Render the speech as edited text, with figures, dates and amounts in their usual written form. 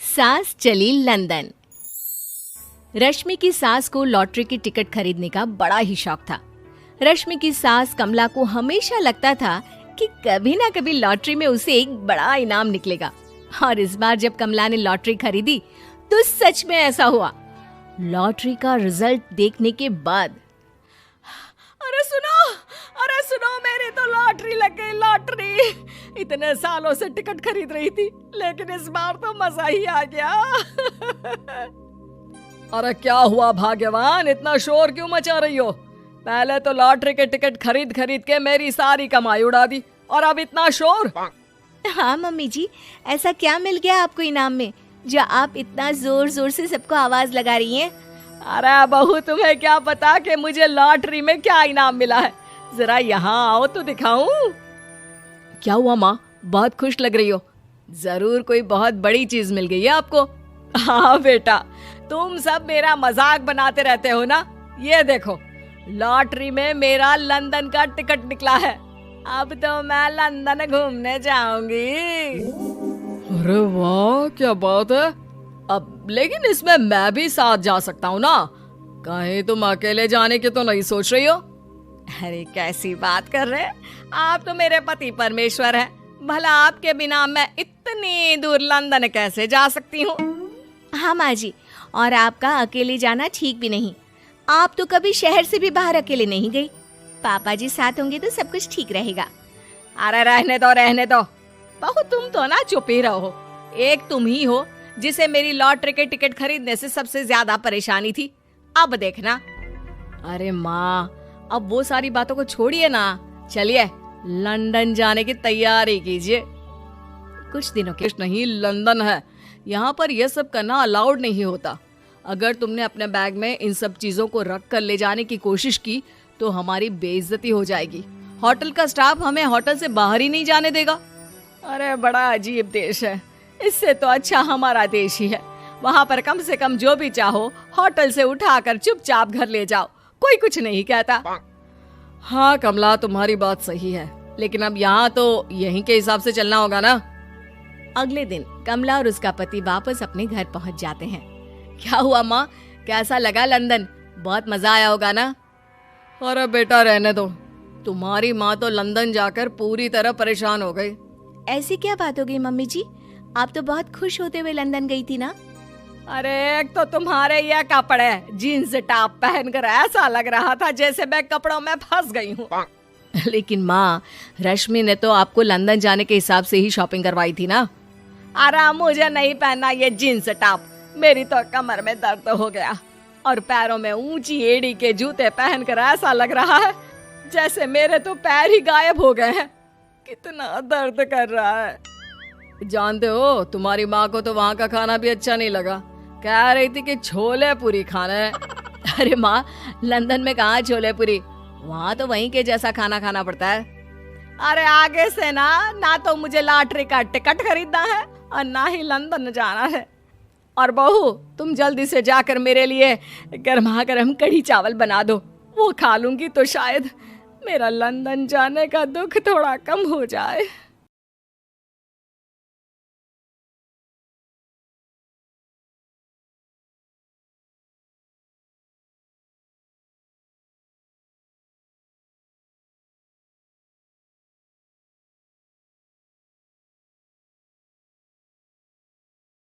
सास चली लंदन। रश्मि की सास को लॉटरी की टिकट खरीदने का बड़ा ही शौक था। रश्मि की सास कमला को हमेशा लगता था कि कभी ना कभी लॉटरी में उसे एक बड़ा इनाम निकलेगा। और इस बार जब कमला ने लॉटरी खरीदी तो सच में ऐसा हुआ। लॉटरी का रिजल्ट देखने के बाद अरे सुनो मेरी तो लॉटरी लग गई, लॉटरी। इतने सालों से टिकट खरीद रही थी लेकिन इस बार तो मजा ही आ गया। अरे क्या हुआ भाग्यवान, इतना शोर क्यों मचा रही हो? पहले तो लॉटरी के टिकट खरीद खरीद के मेरी सारी कमाई उड़ा दी और अब इतना शोर। हाँ मम्मी जी, ऐसा क्या मिल गया आपको इनाम में जो आप इतना जोर जोर से सबको आवाज लगा रही हैं? अरे बहू, तुम्हें क्या पता कि मुझे लॉटरी में क्या इनाम मिला है। जरा यहाँ आओ तो दिखाऊं। क्या हुआ माँ, बहुत खुश लग रही हो? जरूर कोई बहुत बड़ी चीज मिल गई है आपको। हाँ बेटा, तुम सब मेरा मजाक बनाते रहते हो ना। ये देखो, लॉटरी में मेरा लंदन का टिकट निकला है। अब तो मैं लंदन घूमने जाऊंगी। अरे वाह, क्या बात है। अब लेकिन इसमें मैं भी साथ जा सकता हूँ ना? कहीं तुम अकेले जाने की तो नहीं सोच रही हो? अरे कैसी बात कर रहे हैं आप, तो मेरे पति परमेश्वर हैं। भला आपके बिना मैं इतनी दूर लंदन कैसे जा सकती हूँ? हाँ माँ जी, और आपका अकेले जाना ठीक भी नहीं। आप तो कभी शहर से भी बाहर अकेले नहीं गई। पापा जी साथ होंगे तो सब कुछ ठीक रहेगा। अरे रहने दो बहू, तुम तो ना चुप ही रहो। एक तुम ही हो जिसे मेरी लॉटरी के टिकट खरीदने से सबसे ज्यादा परेशानी थी। अब देखना। अरे माँ, अब वो सारी बातों को छोड़िए ना। चलिए लंदन जाने की तैयारी कीजिए। कुछ दिनों के नहीं, लंदन है, यहाँ पर यह सब करना अलाउड नहीं होता। अगर तुमने अपने बैग में इन सब चीजों को रख कर ले जाने की कोशिश की तो हमारी बेइज्जती हो जाएगी। होटल का स्टाफ हमें होटल से बाहर ही नहीं जाने देगा। अरे बड़ा अजीब देश है, इससे तो अच्छा हमारा देश ही है। वहाँ पर कम से कम जो भी चाहो होटल से उठाकर चुपचाप घर ले जाओ, कोई कुछ नहीं कहता। हाँ कमला, तुम्हारी बात सही है, लेकिन अब यहाँ तो यहीं के हिसाब से चलना होगा ना। अगले दिन कमला और उसका पति वापस अपने घर पहुँच जाते हैं। क्या हुआ माँ, कैसा लगा लंदन? बहुत मजा आया होगा ना? अरे बेटा रहने दो, तुम्हारी माँ तो लंदन जाकर पूरी तरह परेशान हो गई। ऐसी क्या बात हो गई मम्मी जी? आप तो बहुत खुश होते हुए लंदन गई थी ना? अरे एक तो तुम्हारे ये कपड़े, जीन्स टॉप पहनकर ऐसा लग रहा था जैसे मैं कपड़ों में फंस गई हूँ। लेकिन माँ, रश्मि ने तो आपको लंदन जाने के हिसाब से ही शॉपिंग करवाई थी ना? अरे मुझे नहीं पहनना ये जीन्स टॉप, मेरी तो कमर में दर्द हो गया और पैरों में ऊंची एड़ी के जूते पहनकर ऐसा लग रहा है जैसे मेरे तो पैर ही गायब हो गए हैं। कितना दर्द कर रहा है। जानते हो, तुम्हारी माँ को तो वहाँ का खाना भी अच्छा नहीं लगा। कह रही थी कि छोले पूरी खाना है। अरे माँ, लंदन में कहाँ छोले पूरी, वहाँ तो वहीं के जैसा खाना खाना पड़ता है। अरे आगे से ना तो मुझे लॉटरी का टिकट खरीदना है और ना ही लंदन जाना है। और बहू, तुम जल्दी से जाकर मेरे लिए गर्मा गर्म कढ़ी चावल बना दो, वो खा लूंगी तो शायद मेरा लंदन जाने का दुख थोड़ा कम हो जाए।